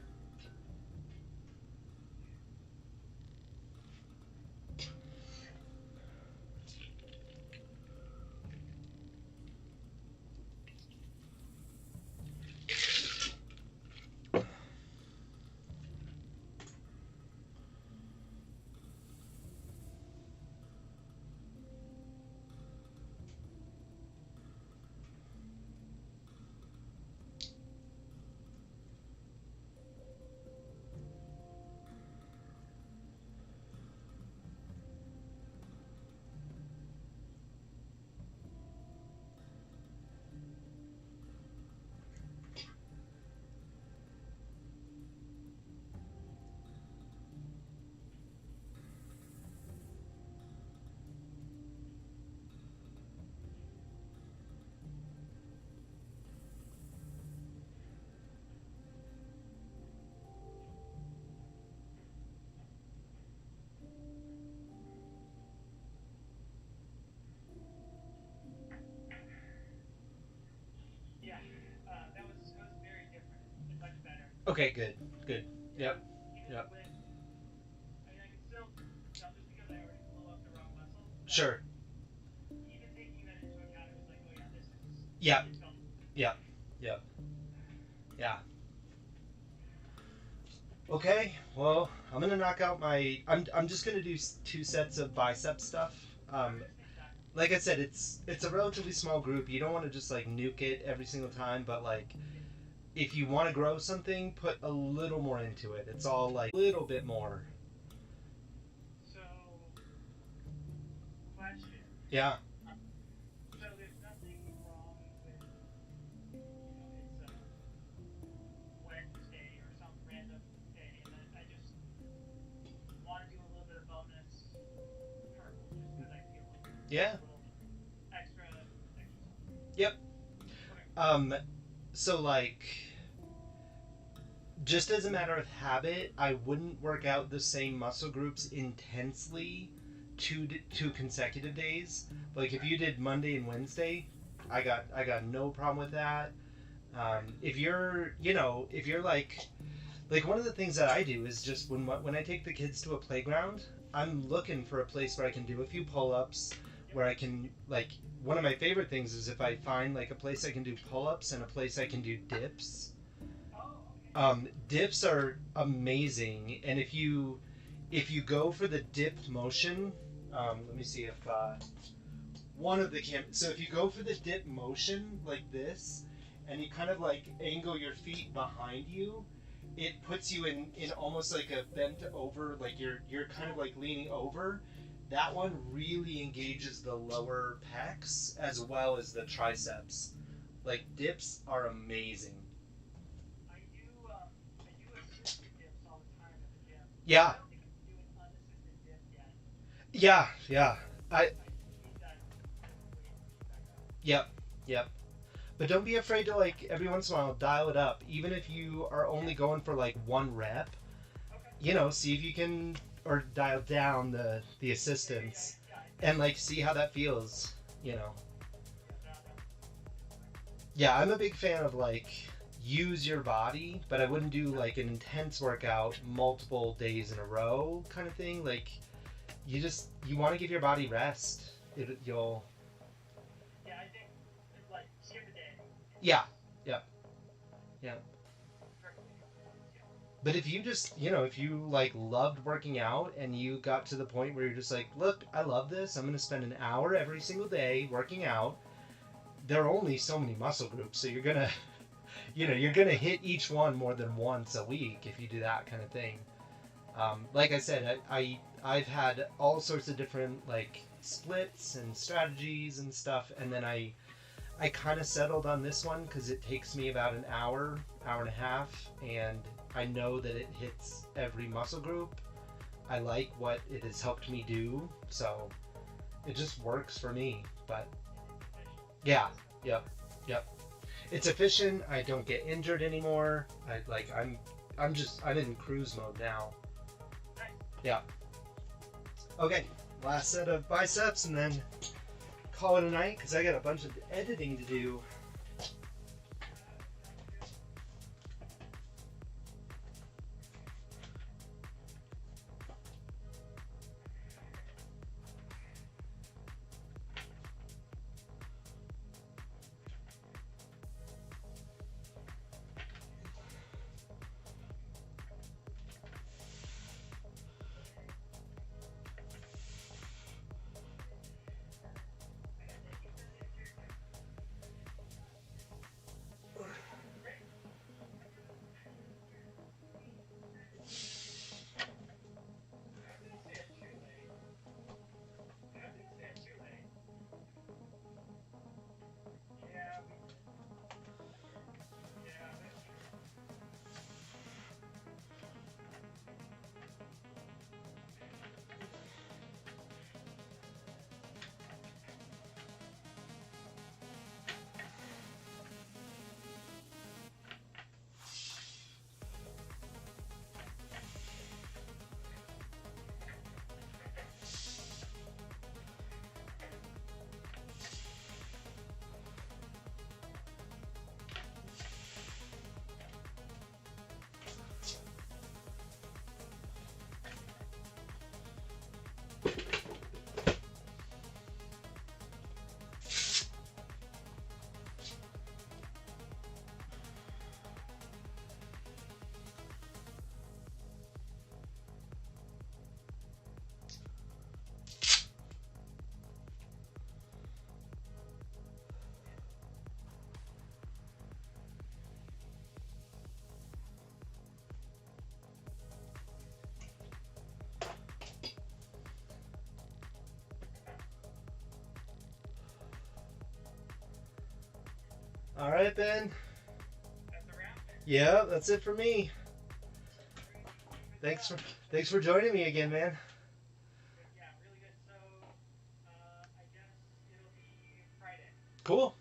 Yeah, that was very different. It's much better.
Okay, good. Good. Yep.
Even
Yep.
with, I mean, I can still, just because I already blew up the wrong muscle.
Sure.
Even taking that into account, it was like, oh yeah, this is.
Yep.
It's felt
Yep. Yep. Yeah. Okay, well, I'm gonna knock out my. I'm just gonna do 2 sets of bicep stuff. Like I said, it's a relatively small group. You don't want to just like nuke it every single time, but like if you want to grow something, put a little more into it. It's all like a little bit more.
So, question.
Yeah.
So there's nothing wrong with, it's Wednesday or some random day, and then I just want to do a little bit of bonus purple just because I feel like
Yeah.
a little extra exercise.
Yep.
Okay.
So like, just as a matter of habit, I wouldn't work out the same muscle groups intensely two consecutive days. Like if you did Monday and Wednesday, I got no problem with that. If you're like one of the things that I do is just when I take the kids to a playground, I'm looking for a place where I can do a few pull-ups, where I can like one of my favorite things is if I find like a place I can do pull-ups and a place I can do dips.
Oh, okay.
Dips are amazing, and if you go for the dip motion, let me see if one of the so if you go for the dip motion like this, and you kind of like angle your feet behind you, it puts you in almost like a bent over, like you're kind of like leaning over. That one really engages the lower pecs as well as the triceps. Like dips are amazing.
I do assisted dips all the time at the gym.
Yeah.
I don't think I can do an unassisted dip yet.
Yeah.
I need that
Yep. Yep. But don't be afraid to like every once in a while dial it up, even if you are only going for like one rep.
Okay.
You know, see if you can or dial down the assistance and like see how that feels. You know. Yeah, I'm a big fan of like use your body, but I wouldn't do like an intense workout multiple days in a row kind of thing. Like you want to give your body rest. You'll
Yeah, I think like skip a day.
yeah, yeah, yeah.
Perfectly. Yeah.
But if you just, if you like loved working out and you got to the point where you're just like, look, I love this. I'm going to spend an hour every single day working out. There are only so many muscle groups, so you're going to, you're going to hit each one more than once a week if you do that kind of thing. Like I said, I've had all sorts of different like splits and strategies and stuff, and then I kind of settled on this one because it takes me about an hour, hour and a half, and I know that it hits every muscle group. I like what it has helped me do, so it just works for me. But yeah, yep, yep. It's efficient. I don't get injured anymore. I'm in cruise mode now.
Nice.
Yeah. Okay, last set of biceps, and then call it a night because I got a bunch of editing to do. All right, Ben.
That's a wrap.
Yeah, that's it for me. Thanks for joining me again, man.
Yeah, really good. So, I guess it'll be Friday.
Cool.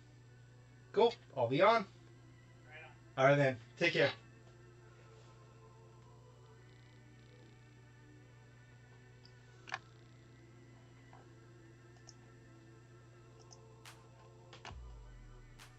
Cool. I'll be on.
Right on.
All right, man. Take care.